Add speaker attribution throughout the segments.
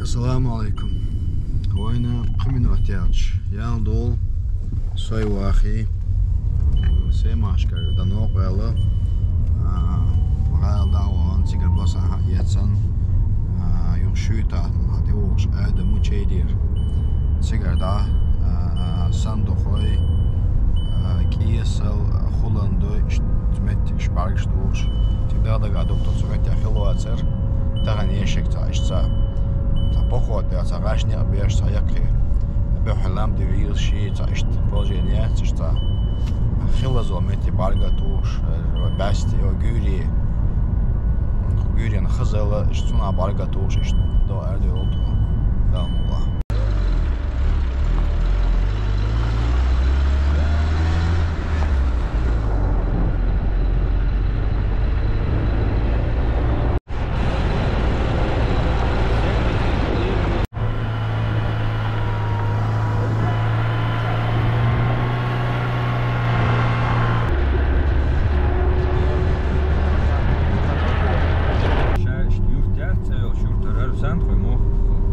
Speaker 1: Assalamu alaikum. Wayna qminot yaach. Yaldol soy wahi. Semashkar danok wala. Gal dawan sigar basa yetsan. Yuxuta hadi ox ade muchedir. Sigar da sandochoy kiesel Hollando met spargstoos. Тогда да доктор сумет ахилуацер. Таган ешек таишца. Поход я цагашня беш саяки. Бехлам девил ши таишт прожения тишта. Хилазо мети баргатуш басти огюри. Гюрин хазала штуна баргатуш иш до арде олду. Да мула.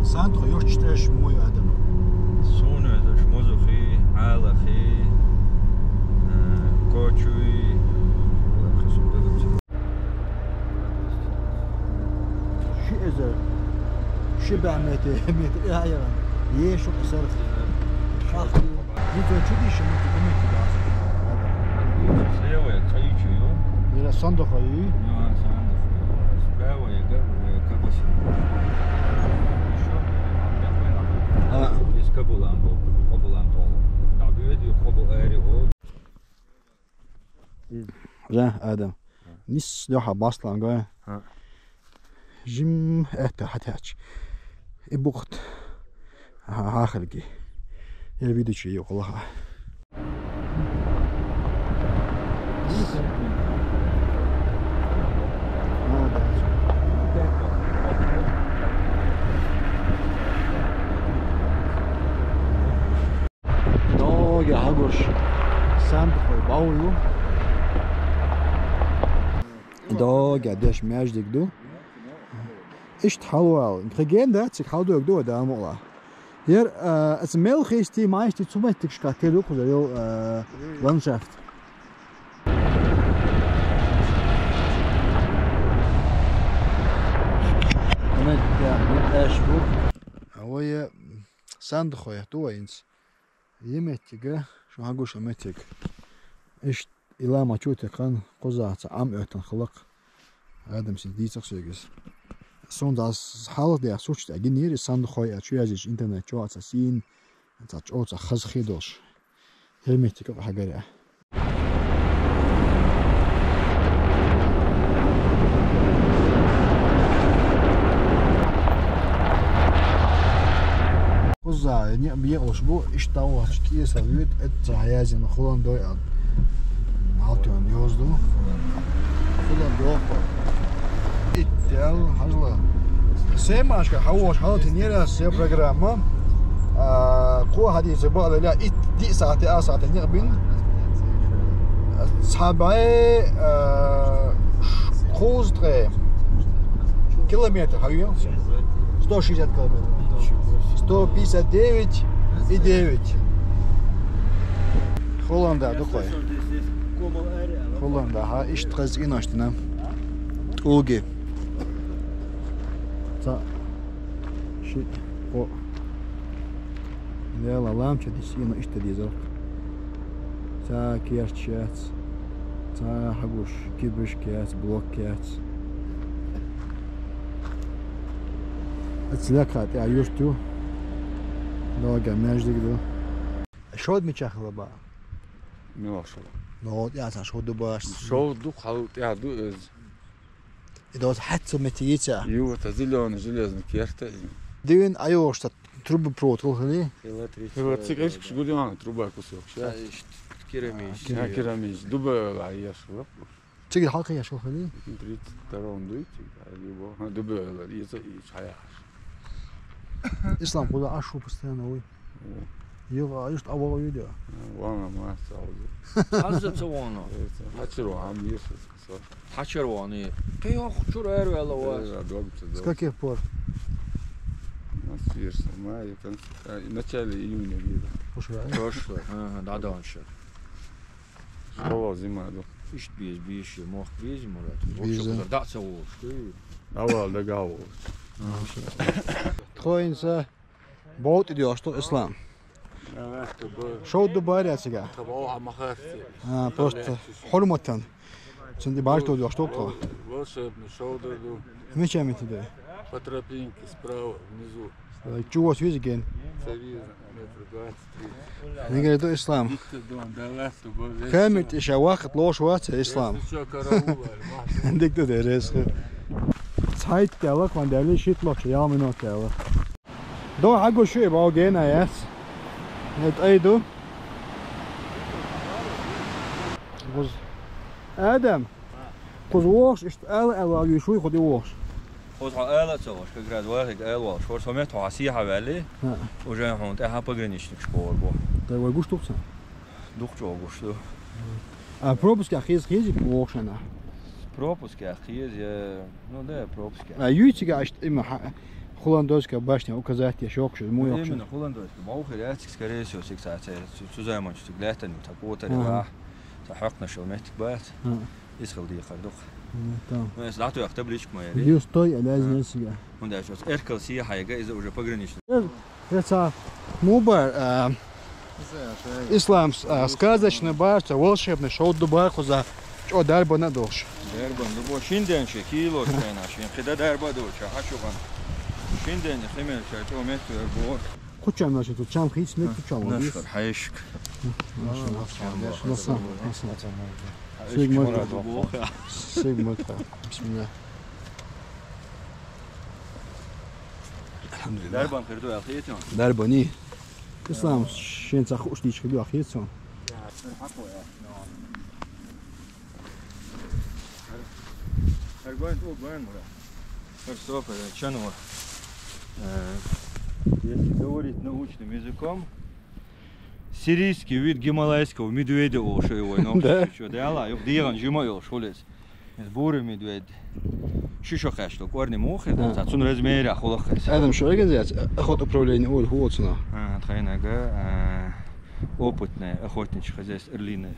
Speaker 1: Сандро ёрчтэш мой адам.
Speaker 2: Сонэдэш мозохи, алахи, кочуи,
Speaker 1: Шиза. Шибамете, мет яян. Ешо ксарт. Шахти. Дито чудиш мет комет да.
Speaker 2: Слева цаичу.
Speaker 1: Ира сандохай.
Speaker 2: Ну, сандохай. Справа я говорю, кабаси. Is kabulambo, nou doe je kabel aardig.
Speaker 1: Ja, Adam. Nis joha baslan ga. Jim ete hatach. İbukt. Ha xilgi. Ya videoçu yok Allah. Ja, Hagosh. Sand bauyu. Da قديش ماجدك دو. إيش تحاول. خجين ده تحاول دو ده مولا. Hier het mail is die meeste tomaten schatten ook zo heel landschaft. Met ja, met ashbook. هو sand خويا تو eens. Yemettiga şu haguşa metik. İş ilama çotekan qozaatsa am öten xılıq. Adam siz diyecek söygüz. Sonda halı da suçta generi sandı xoya çüyazic internet çoğatsa sin. Taç oça xız xidoş. Yemettiga hagara. Qoza ne biyoş bu iştahı ki savut et hayazın Hollandoy al. Altın yozdu. Hollandoy. İttel hazla. Semaşka havoş haltı neresi programı. Qo hadisi bu ala it di saati a saati nebin. Sabay Khozdre kilometre hayır. 160 kilometre. 159,9. Hollanda такой. Hollanda ha iş traz inaştına. Olgi. Ta şey o Vela lamça disino işte dizok. Ta kierchat. Ta hagush kibishkat blokkat. Atslakat ya yurtu. Noga между. Шод мечахла ба.
Speaker 2: Милошо.
Speaker 1: Ну, я са шод ба.
Speaker 2: Шоу халут я ду.
Speaker 1: Это хатса метица.
Speaker 2: Ю это зеленый железный керта.
Speaker 1: Дивен айо что трубы протол хли.
Speaker 2: Вот цикаш гулиан труба кусок.
Speaker 3: Керамич.
Speaker 2: Керамич. Дуба аяш.
Speaker 1: Циг халка я шо хли.
Speaker 2: 32 дуйти. Либо дуба это и чая.
Speaker 1: Ислам куда ашу постоянно ой. Его аж авал видео.
Speaker 2: Вана ма сауз.
Speaker 3: Hazreti onu.
Speaker 2: Hachiro am yesu.
Speaker 3: Hachiro onu. Kıyok çur ervela var.
Speaker 1: С каких пор?
Speaker 2: Версия мая, в начале июня где-то.
Speaker 3: Прошлое. Ага, да, дальше.
Speaker 2: Школа зима, да.
Speaker 3: İşte bir işi, muh biz Murat.
Speaker 1: Biz,
Speaker 3: Çok da çok oldu.
Speaker 2: Авал да гавал.
Speaker 1: Троинца боут идешь, что ислам. Шоу Дубай сега. Просто хорматан. Ценди башто идешь, что то.
Speaker 2: Волшебный шоу-даду.
Speaker 1: Мечами тебе.
Speaker 2: По тропинке справа, внизу.
Speaker 1: Чего связи ген?
Speaker 2: Совиза, метр 23.
Speaker 1: Не говорит, ислам.
Speaker 2: Дом, да ласту, боже.
Speaker 1: Камерт еще вахт ложь ваца ислам.
Speaker 2: Что, караул,
Speaker 1: Дикто дерес. Zeit der kann der shit loch ja minut der. Do hago شوي باو جينا ياس. نت ايدو. Qoz Adam. Qoz ووش اشت ال شوي خدي ووش.
Speaker 3: Qoz ela çoğuş, kad varig ela, şor somet hasiha veli. Уже он это пограничник школа был.
Speaker 1: Да вы гуштуца.
Speaker 3: Дух çoğuştu.
Speaker 1: А пропуск ахиз хизи вошана.
Speaker 3: Пропуск ахиз, ну да, пропуск.
Speaker 1: А ютига аш има холландойская башня указать я шок, мой
Speaker 3: Именно холландойский. Маух рядик, скорее всего, сексация. Сузайман, что глядя, так вот это. تحقنا شو مهتك بات يسخل دي خردوخ
Speaker 1: تمام
Speaker 3: ну если лату яхтабличк моя
Speaker 1: دي стой لازم نسيا
Speaker 3: он да сейчас эркал сия иza уже пограничный
Speaker 1: это мубар ислам сказочный барца волшебный шоу Дубай хоза что дарба на душ
Speaker 3: дарба ну бо шинден че кило чена шин хида дарба душ хашуган шинден химел че то метр бо
Speaker 1: Кучам значит тут чам хит смет кучам
Speaker 3: нашер хайшк
Speaker 1: насам Sigmund Bismillah Alhamdulillah
Speaker 3: дарбан хирду ахиетон
Speaker 1: дарбани ислам шен цахуш дич хиду ахиетон
Speaker 3: Аргоин то бан мура Ферстофа чанова если говорить научным языком, сирийский вид гималайского медведя ушел его, но что делала, их диран жимал шулец, с бурым медведь, шишо хэш, то корни мухи, да, цун размеря холохес.
Speaker 1: Адам, что организовать? Охота управления Оль Хуоцена.
Speaker 3: Тройнага, опытная охотничье хозяйство Эрлины.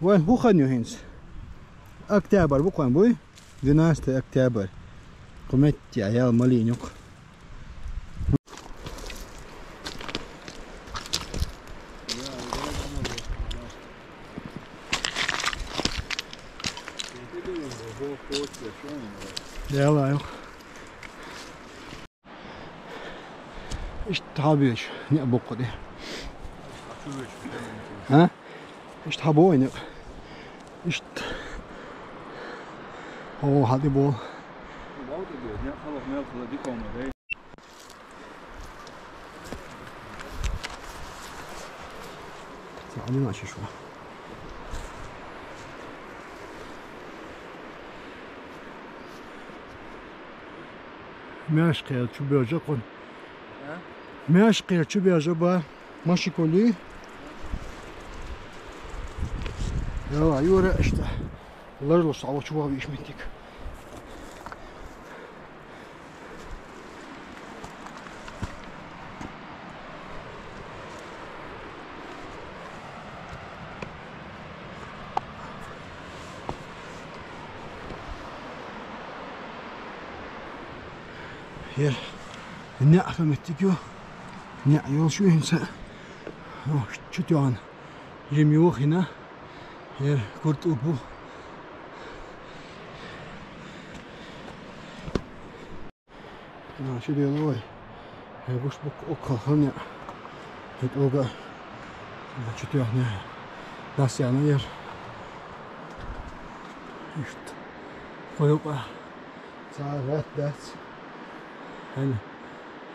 Speaker 1: Вон хуханю хинс. Октябрь, буквально бой, 12 октябрь. Кометти, а я малинюк. Делаю. ايش تحبيش نقبق دي ها ايش تحبوني ايش هو هذي بو تعالي ماشي شوي ماشي شو بيجاكم ماشي شو بيجابا ماشي كولي يلا يورا اشتا الله صعب شو بيش منتك Hier, نعفة متكيو نعيول شو هنسا شو تيوان جميوخ هنا هير كرت أبو شو ديالوي هير بوش بوك أوكا خلنا هيت أوكا شو تيوان داس يعني هير إشت خويوكا ساعات داس هلا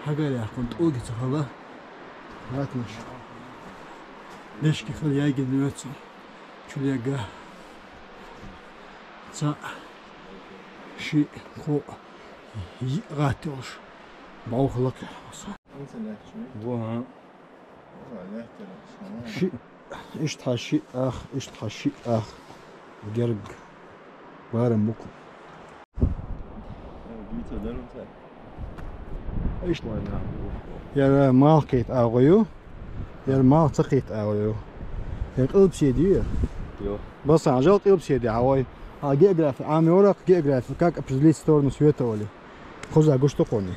Speaker 1: حاجة كنت أوجي تخلا هاتنش ليش كي خلي يجي دلوقتي شو اللي جاه صا شيء خو غاتوش بعوخ لك
Speaker 3: وها
Speaker 1: شيء إيش تحشي أخ إيش تحشي أخ جرج بارم بكم İşte yer mal kayıt ağıyor. Yer mal kayıt ağıyor. Yer ılıp şey diyor.
Speaker 3: Yok.
Speaker 1: Басан, жалко обседи, а ой, а география, а миорак география, как определить сторону света, Оли? Коза, густо кони.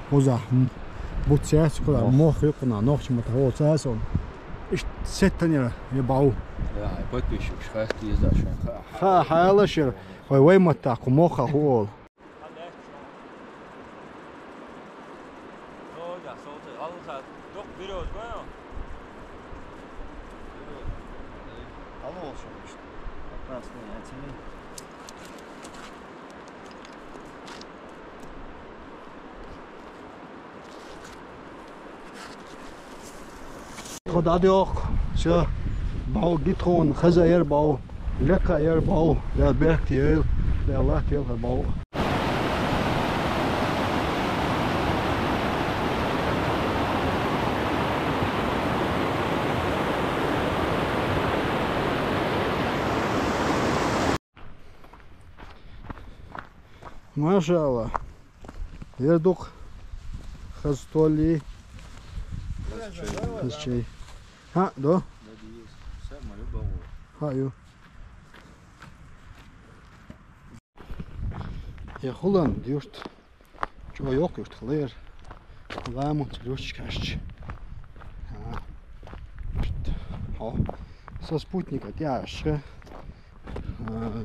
Speaker 1: Коза, будь сейчас, куда, мох, юкна, ночь, мотовол, сейчас он. Ишь, сеттанера, я бау.
Speaker 3: Ja, подписчик, шахты из дальше.
Speaker 1: Ха, хайлашер, ой, ой, матаку, моха, хол. خدا دیوخ شو باو گیتون خزایر باو لکایر باو در برکتیل در الله تیل باو ماشاءالله يردوق خزتولي خزشي ها دو هايو يا خلان ديوشت جو يوق يوشت خلير لامون تلوش كاشش ها со спутника тяжко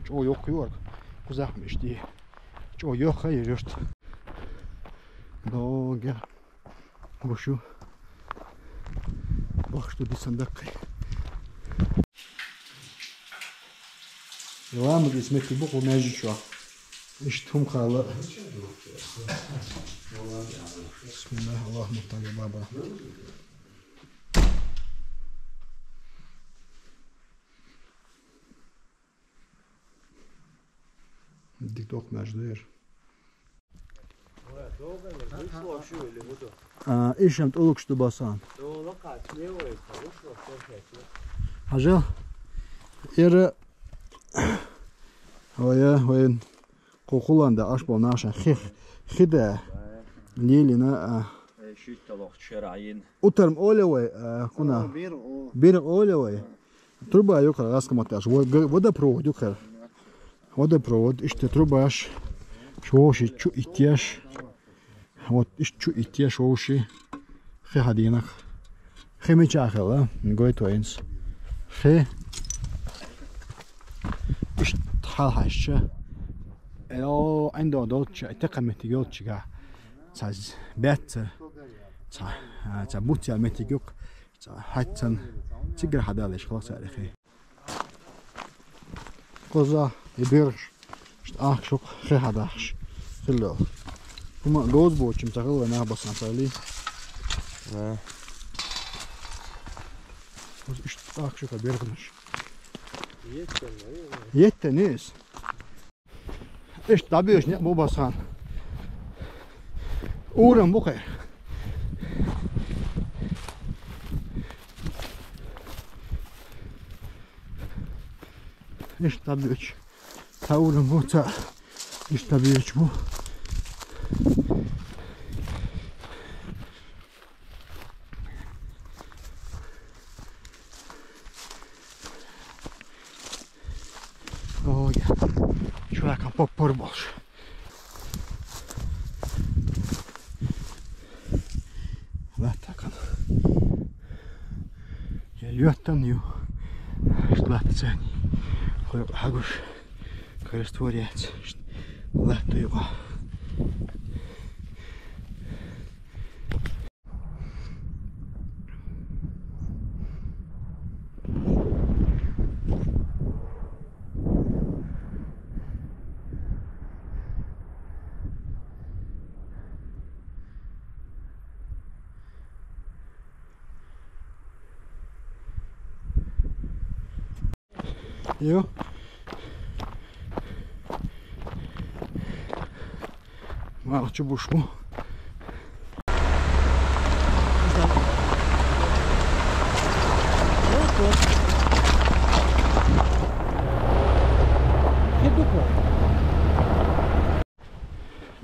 Speaker 1: جو يوق يورك кузах мешти جو يوق يرشت долго бушу бах что десандак يوام اللي سمعت بوق وماجي شو اشتهم خاله بسم الله اللهم صل على بابا ديك ماجدير ايش انت اولك شو باسان هاجل اير ويا وين قوقولاندا اشبو ناشا خدا ليلنا
Speaker 3: شيتلوخ شراين
Speaker 1: утром олевой куна берег олевой труба юкра раскоматаш водопровод юкра водопровод иште трубаш шоуши чу итяш вот ишчу итяш шоуши хадинах хемичахала гойтоинс хе иш халхашча elo عنده دوتش تقمت يوتشغا تاز بيت تا بوتيا متيجوك حتى تيجر حدالش خلاص عليه قزا يبيرش اه شوك خي حداش خلو هما جوز بوتش متغلو انا بس نصلي ايش اه شوك بيرغنش يتنيس ايش طبيعي شنو مو بسان اورم بخير ايش طبيعي تاورم بوتا ايش طبيعي بو اوه شو لك بوبور بولش لا تكن يا ليوتن يو لا تساني خوي حقوش كريستوريات لا تيغا يو ما راح تشوفوا شو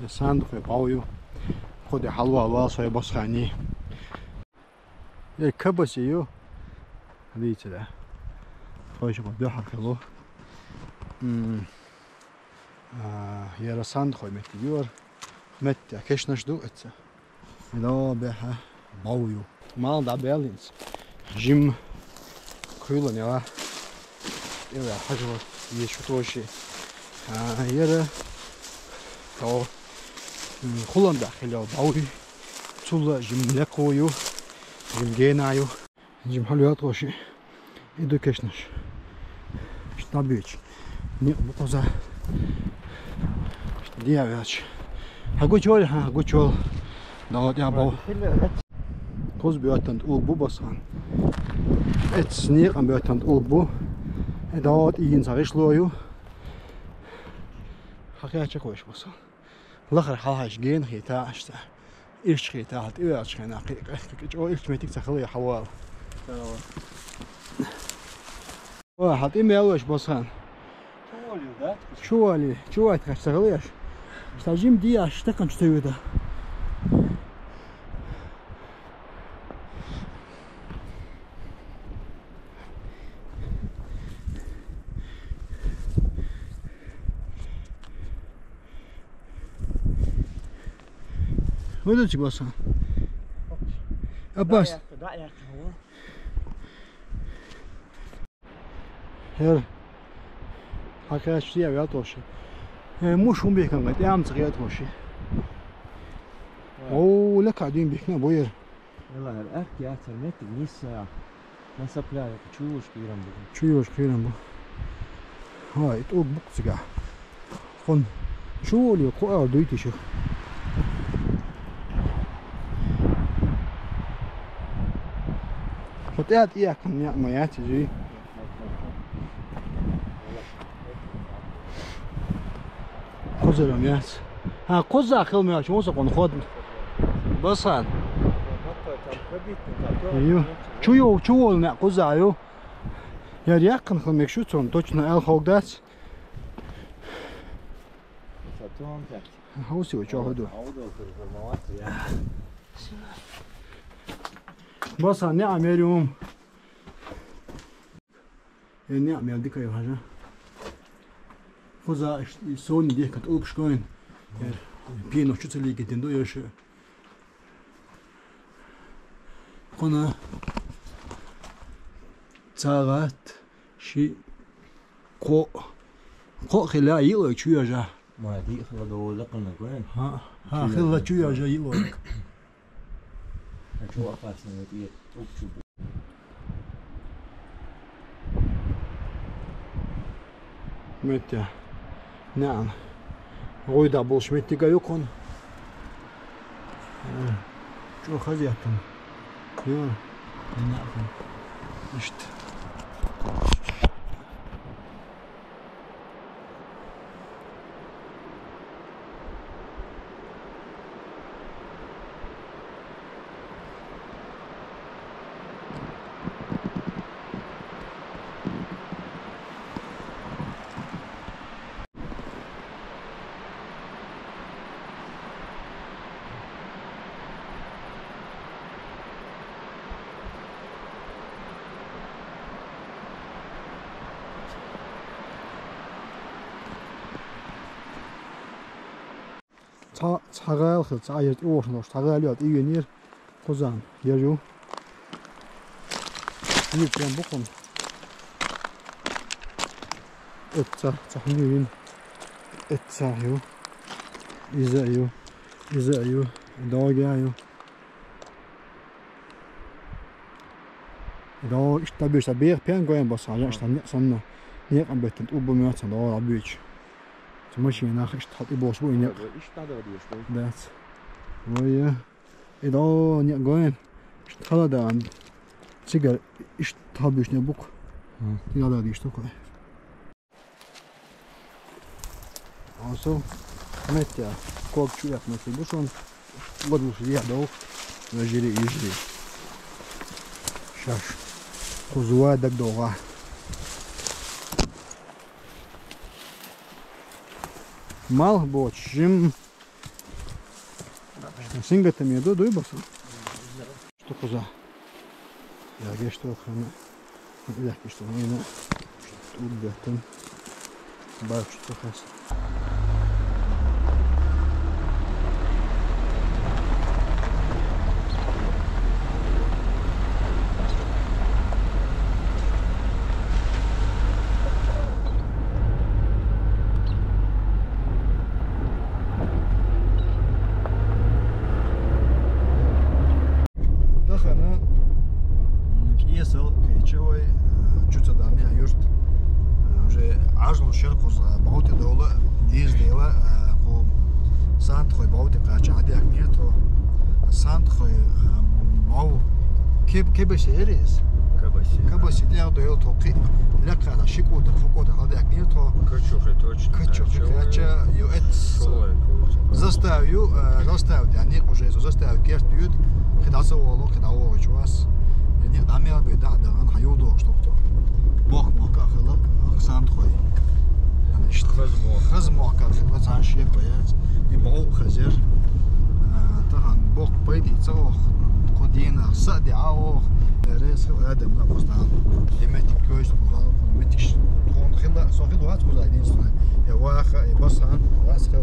Speaker 1: صندوق باويو خودی حلوا و سوی بسخانی یک کباسیو دیگه ده خواهش با دو حرکلو یه رساند خوی متیور مت کش نشدو اتsa لا به باویو مال دا بالانس جیم کولن یا یا حاجه یه شوتوشی یه تو خلون داخل باوی طول جیم لقویو جیم گینایو جیم حلوات روشی ایدو کشنش شتابیچ نی بقزا دیاویچ هاگوچول هاگوچول داوت یا باو کوز بیاتند او بو باسان ات سنیق ام بیاتند او بو داوت این زاریشلویو حقیقت کوش باسان لاخر حاج جين خيتا اشتا ايش خيتا هات ايش خينا او ايش ميتك تخلي حوال واحد ايميل باسان شو علي شو تشتغليش استاجيم دي اشتكن شتوي ده وين تجي باسان اباس هر حكاية شيء يا توشي مش هم بيكن قد يعمل صغيرة توشي أو لك قاعدين بيكنا بوير
Speaker 3: يلا الأرك يا ترميت نيس ما سبلا تشوش كيران بو
Speaker 1: تشوش كيران بو هاي تقول بقصقع خن شو اللي قوة دويتي شو فتيات إياك ما ياتي جي قزرم ياس ها قزا خل ما شو سقون خود بسان ايوه شو لنا قزا ايوه يا رياقن خل مك شو تون точно ال خوغدات
Speaker 3: ساتون تاك
Speaker 1: هوسي وجو هدو بسان نعم اليوم نعم يديك يا حاجه خذا سوني دي كانت اوبش كوين بينو شو اللي قدندو يش كنا تاغات شي قو خلا يلو شو يجا
Speaker 3: ما دي خلا دو لقنا كوين
Speaker 1: ها خلا شو يجا يلو
Speaker 3: شو اقاسنا دي اوبشو
Speaker 1: متى نعم غويدا بولشميتيكا يكون شو خزيتم يا نعم اشت 차가일 그 자이르 오르노 차가일이 이윤이 고장 여주 이 그냥 먹고 자 자유인 자유 이자유 도가요 너 이스타비스 비르 pen баса я что не сонно не обетент убомётся до рабич машина нахер штат и бош бой нет да ой и до не гоен штала да цигар штабиш не бук я да что такое also метя кок чуят на себе он году я дал на жире ижри шаш кузуа так долго мал бочим Сингата ми до дойбасан. Что коза? Я гешто хана. Я что мина. Тут бетон. Баш что хас. Тахана киесел кейчевой чуца дания юрт уже ажлу шеркус баути дола диз дела ко сант хой баути кача адиак нето сант хой мау кебеше эрис кабаси дел доел токи лекала шикута фукота адиак нето
Speaker 2: Качухе точно.
Speaker 1: качухе кача ю эт заставил дяник уже заставил герт ют кидаса оло кидау очвас не амел бы да ан хаюдо что-то бог мока хлак аксант хой хазмо как хазан шекояц и бау хазер тахан бог пойди цох кодина садяо рес адам на постан деметик көз бухал метик тон хила софи дуат куза единственное я ваха и басан васха